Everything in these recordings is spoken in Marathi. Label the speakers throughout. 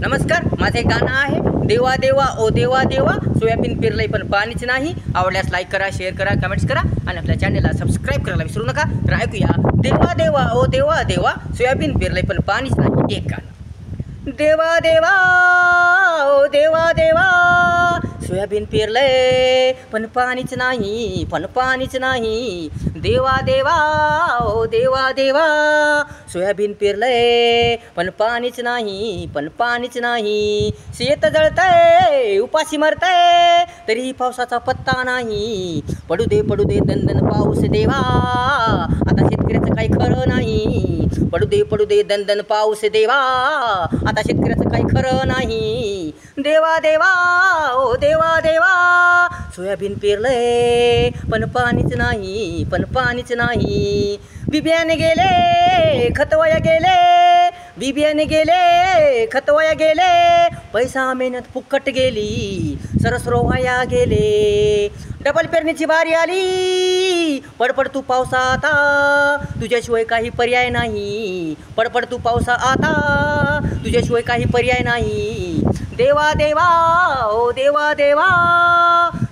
Speaker 1: नमस्कार, माझे गाणं आहे देवा देवा ओ देवा देवा. सोयाबीन पेरलंय पण पाणीच नाही. आवडल्यास लाईक करा, शेअर करा, कमेंट्स करा आणि आपल्या चॅनलला सबस्क्राईब करायला विसरू नका. तर ऐकूया देवा देवा ओ देवा देवा, सोयाबीन पेरलंय पण पाणीच नाही. एक गाणं. देवा देवा ओ देवा देवा, सोयाबीन पेरलंय पण पाणीच नाही, पण पाणीच नाही. देवा देवा ओ देवा देवा, सोयाबीन पेरलंय पण पाणीच नाही, पण पाणीच नाही. शेत जळतंय, उपाशी मरतंय, तरीही पावसाचा पत्ता नाही. पडू दे दणदण पाऊस देवा, आता शेतकऱ्याचं काही खरं नाही. पडू दे दणदण पाऊस देवा, आता शेतकऱ्याचं काही खरं नाही. देवा देवा ओ देवा देवा, सोयाबीन पेरलंय पण पाणीच नाही, पण पाणीच नाही. बिबियाने गेले, खतवाया गेले, बिबियाने गेले, खतवाया गेले, पैसा मेहनत फुकट गेली, सरसरो वाया गेले. डबल पेरणीची बारी आली, पडपड तू पावसा आता, तुझ्याशिवाय काही पर्याय नाही. पडपड तू पावसा आता, तुझ्याशिवाय काही पर्याय नाही. देवा देवा ओ देवा देवा,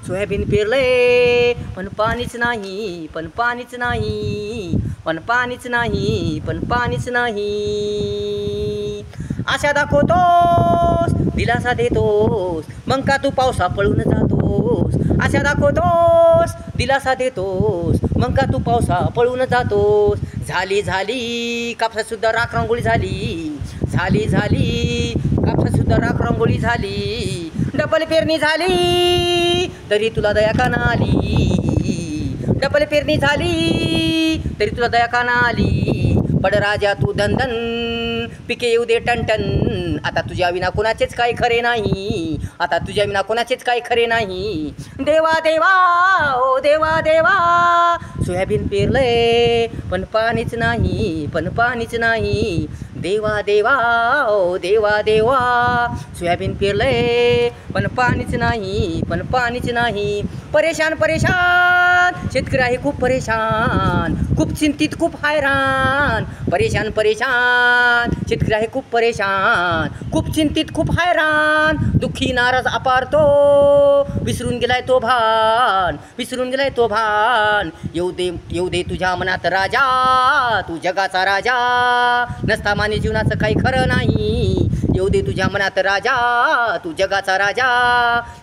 Speaker 1: सोयाबीन पेरलंय पण पाणीच नाही, पण पाणीच नाही, पण पाणीच नाही, पण पाणीच नाही. आशा दाखवतोस, दिलासा देतोस, मग का तू पावसा पळून जातोस. आशा दाखवतोस, दिलासा देतोस, मग का तू पावसा पळून जातोस. झाली कापसात सुद्धा राख रांगोळी झाली, झाली कापसात सुद्धा राख रांगोळी झाली. डबल पेरणी झाली तरी तुला दया का ना आली. डबल पेरणी झाली तरी तुला दया का ना आली. पड राजा तू दणदण, पिके येऊ दे टनटन, आता तुझ्या विना कोणाचेच काही खरे नाही. आता तुझ्या विना कोणाचेच काही खरे नाही. देवा देवा ओ देवा देवा, सोयाबीन पेरलंय पण पाणीच नाही, पण पाणीच नाही. देवा देवा ओ देवा देवा, सोयाबीन पेरलंय पण पाणीच नाही, पण पाणीच नाही. परेशान शेतकरी आहे खूप परेशान, खूप चिंतित, खूप हैराण. परेशान शेतकरी आहे खूप परेशान, खूप चिंतित, खूप हैराण. दुःखी नाराज अपारतो, विसरून गेलाय तो भान, विसरून गेलाय तो भान. येऊ दे तुझ्या मनात राजा, तू जगाचा राजा, नसता माने जीवनाचं काही खरं नाही. येऊ दे तुझ्या मनात राजा, तू जगाचा राजा,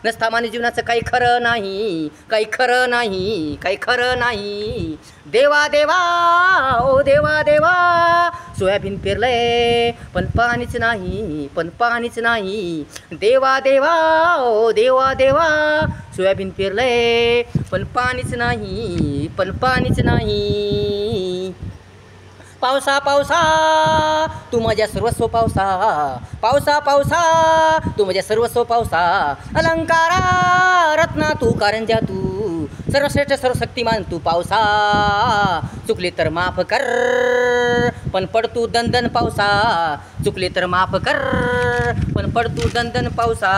Speaker 1: नसता माने जीवनाचं काही खरं नाही, काही खरं नाही, काही खरं नाही. देवा देवा ओ देवा देवा, सोयाबीन पेरलंय पण पाणीच नाही, पण पाणीच नाही. देवा देवा ओ देवा देवा, सोयाबीन पेरलंय पण पाणीच नाही, पण पाणीच नाही. पावसा तू माझ्या सर्वस्व पावसा, पावसा तू माझ्या सर्वस्व पावसा. अलंकारा रत्ना तू, कारंजा तू, सर्वश्रेष्ठ सर्वशक्तिमान तू पावसा. चुकले तर माफ कर, पण पड तू दणदण पावसा. चुकले तर माफ कर, पण पड तू दणदण पावसा.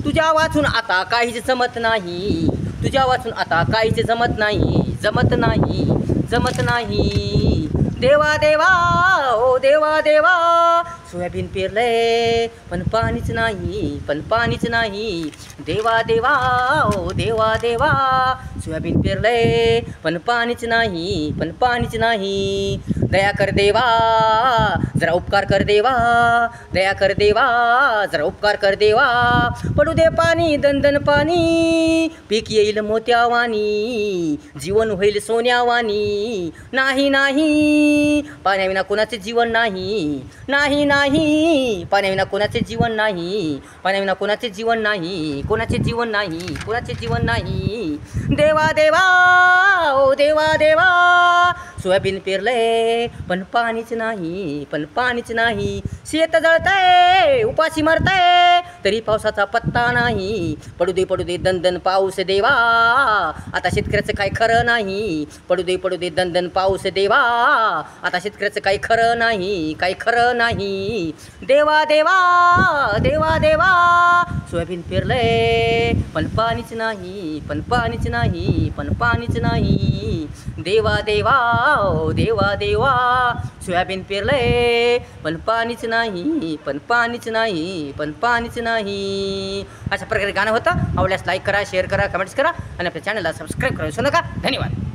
Speaker 1: तुझ्या वाचून आता काहीच जमत नाही, तुझ्या वाचून आता काहीच जमत नाही, जमत नाही, जमत नाही. देवा देवा ओ देवा देवा, सोयाबीन पेरलंय पण पाणीच नाही, पण पाणीच नाही. देवा देवा ओ देवा देवा, सोयाबीन पेरलंय पण पाणीच नाही, पण पाणीच नाही. दया कर देवा, जरा उपकार कर देवा, दया कर देवा, जरा उपकार कर देवा. पडू दे पाणी दणदण पाणी, पीक येईल मोत्यावानी, जीवन होईल सोन्यावानी. नाही पाण्याविना कोणाचे जीवन नाही, नाही पाण्याविना कोणाचे जीवन नाही, पाण्याविना कोणाचे जीवन नाही, कोणाचे जीवन नाही, कोणाचे जीवन नाही. देवा देवा ओ देवा देवा, सोयाबीन पेरलंय पण पाणीच नाही, पण पाणीच नाही. शेत जळतंय, उपाशी मरतंय, तरी पावसाचा पत्ता नाही. पडू दे दणदण पाऊस देवा, आता शेतकऱ्याचं काही खरं नाही. पडू दे दणदण पाऊस देवा, आता शेतकऱ्याचं काही खरं नाही, काही खरं नाही. देवा देवा देवा देवा, सोयाबीन पेरलंय पण पाणीच नाही, पण पाणीच नाही, पण पाणीच नाही. देवा देवा ओ देवा देवा, सोयाबीन पेरलंय पण पाणीच नाही, पण पाणीच नाही, पण पाणीच नाही. अशा प्रकारे गाणं होतं. आवडल्यास लाईक करा, शेअर करा, कमेंट्स करा आणि आपल्या चॅनलला सबस्क्राईब करा विसरू नका. धन्यवाद.